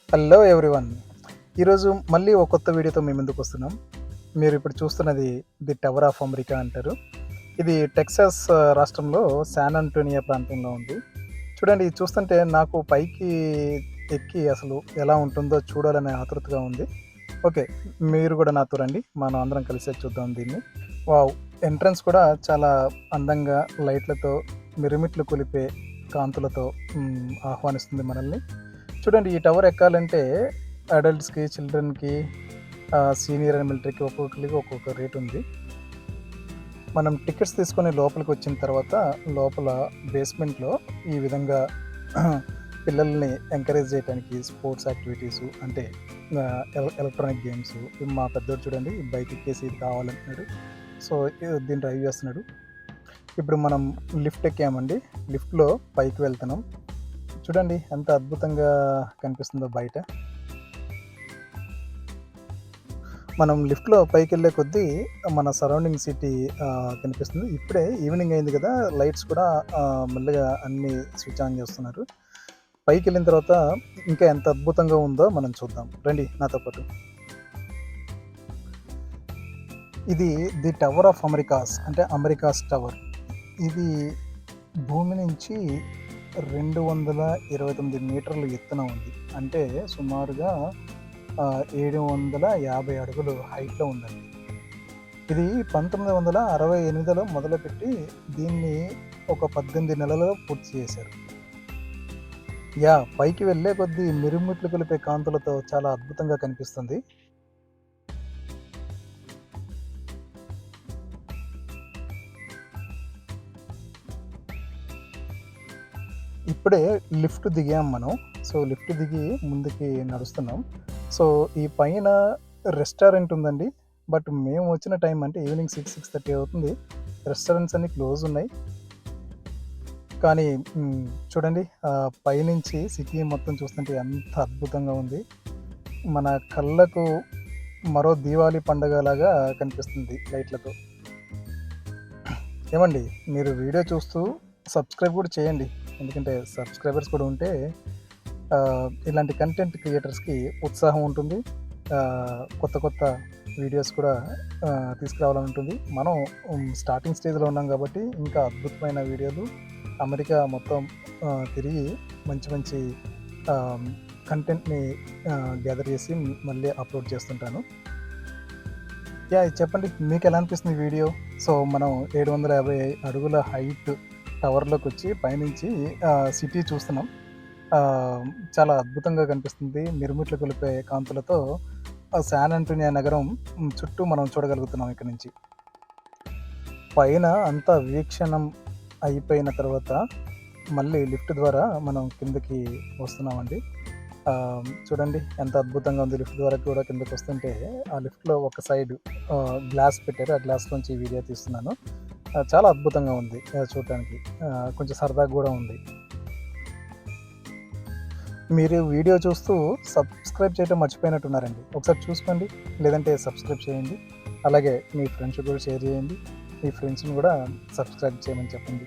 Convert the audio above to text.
Hello everyone. ఈరోజు మళ్ళీ ఒక కొత్త వీడియోతో మీ ముందుకు వస్తున్నాం. మీరు ఇప్పుడు చూస్తున్నది ది టవర్ ఆఫ్ అమెరికా అంటారు. ఇది టెక్సాస్ రాష్ట్రంలో శాన్ అంటోనియా ప్రాంతంలో ఉంది. చూడండి, ఇది చూస్తుంటే నాకు పైకి ఎక్కి అసలు ఎలా ఉంటుందో చూడాలనే ఆతృతగా ఉంది. ఓకే, మీరు కూడా నాతో రండి, మనం అందరం కలిసి చూద్దాం దీన్ని. వావ్! ఎంట్రన్స్ కూడా చాలా అందంగా లైట్లతో మిరుమిట్లు కొలిపే కాంతులతో ఆహ్వానిస్తుంది మనల్ని. చూడండి, ఈ టవర్ ఎక్కాలంటే అడల్ట్స్‌కి, చిల్డ్రన్‌కి, సీనియర్ అండ్ మిలిటరీకి ఒక్కొక్కరికి ఒక్కొక్క రేట్ ఉంది. మనం టికెట్స్ తీసుకొని లోపలికి వచ్చిన తర్వాత లోపల బేస్మెంట్‌లో ఈ విధంగా పిల్లల్ని ఎంకరేజ్ చేయడానికి స్పోర్ట్స్ యాక్టివిటీసు అంటే ఎలక్ట్రానిక్ గేమ్స్. మా పెద్దోడు చూడండి బైక్ ఎక్కేసి ఇది కావాలంటున్నాడు. సో, దీన్ని డ్రైవ్ చేస్తున్నాడు. ఇప్పుడు మనం లిఫ్ట్ ఎక్కామండి. లిఫ్ట్‌లో పైకి వెళ్తున్నాం. చూడండి ఎంత అద్భుతంగా కనిపిస్తుందో బయట. మనం లిఫ్ట్‌లో పైకెళ్ళే కొద్దీ మన సరౌండింగ్ సిటీ కనిపిస్తుంది. ఇప్పుడే ఈవినింగ్ అయింది కదా, లైట్స్ కూడా మెల్లగా అన్నీ స్విచ్ ఆన్ చేస్తున్నారు. పైకెళ్ళిన తర్వాత ఇంకా ఎంత అద్భుతంగా ఉందో మనం చూద్దాం. రండి నాతో పాటు. ఇది ది టవర్ ఆఫ్ అమెరికాస్ అంటే అమెరికాస్ టవర్. ఇది భూమి నుంచి 229 మీటర్లు ఎత్తున ఉంది. అంటే సుమారుగా 750 అడుగులు హైట్‌లో ఉందండి. ఇది 1968లో మొదలుపెట్టి దీన్ని ఒక 18 నెలల్లో పూర్తి చేశారు. పైకి వెళ్ళే కొద్దీ మిరుమిట్లు కొలిపే కాంతులతో చాలా అద్భుతంగా కనిపిస్తుంది. ఇప్పుడే లిఫ్ట్ దిగాం మనం. సో, లిఫ్ట్ దిగి ముందుకి నడుస్తున్నాం. సో, ఈ పైన రెస్టారెంట్ ఉందండి. బట్ మేము వచ్చిన టైం అంటే ఈవినింగ్ 6:30 అవుతుంది. రెస్టారెంట్స్ అన్నీ క్లోజ్ ఉన్నాయి. కానీ చూడండి, పైనుంచి సిటీ మొత్తం చూస్తుంటే ఎంత అద్భుతంగా ఉంది. మన కళ్ళకు మరో దీవాళి పండగలాగా కనిపిస్తుంది లైట్లతో. ఏమండి, మీరు వీడియో చూస్తూ సబ్స్క్రైబ్ కూడా చేయండి. ఎందుకంటే సబ్స్క్రైబర్స్ కూడా ఉంటే ఇలాంటి కంటెంట్ క్రియేటర్స్కి ఉత్సాహం ఉంటుంది. కొత్త కొత్త వీడియోస్ కూడా తీసుకురావాలని ఉంటుంది. మనం స్టార్టింగ్ స్టేజ్లో ఉన్నాం కాబట్టి ఇంకా అద్భుతమైన వీడియోలు అమెరికా మొత్తం తిరిగి మంచి మంచి కంటెంట్ని గ్యాదర్ చేసి మళ్ళీ అప్లోడ్ చేస్తుంటాను. చెప్పండి, మీకు ఎలా అనిపిస్తుంది వీడియో? సో, మనం 750 అడుగుల హైట్ టవర్లోకి వచ్చి పైనుంచి సిటీ చూస్తున్నాం. చాలా అద్భుతంగా కనిపిస్తుంది. మిరుమిట్లు కొలిపే కాంతులతో శాన్ అంటోనియా నగరం చుట్టూ మనం చూడగలుగుతున్నాం ఇక్కడ నుంచి. పైన అంతా వీక్షణం అయిపోయిన తర్వాత మళ్ళీ లిఫ్ట్ ద్వారా మనం కిందకి వస్తున్నామండి. చూడండి ఎంత అద్భుతంగా ఉంది. లిఫ్ట్ ద్వారా కూడా కిందకి వస్తుంటే ఆ లిఫ్ట్లో ఒక సైడ్ గ్లాస్ పెట్టారు. ఆ గ్లాస్లోంచి వీడియో తీస్తున్నాను. చాలా అద్భుతంగా ఉంది చూడటానికి. కొంచెం సరదాగా కూడా ఉంది. మీరు వీడియో చూస్తూ సబ్స్క్రైబ్ చేయడం మర్చిపోయినట్టున్నారండి. ఒకసారి చూసుకోండి, లేదంటే సబ్స్క్రైబ్ చేయండి. అలాగే మీ ఫ్రెండ్స్ కూడా షేర్ చేయండి. మీ ఫ్రెండ్స్ని కూడా సబ్స్క్రైబ్ చేయమని చెప్పండి.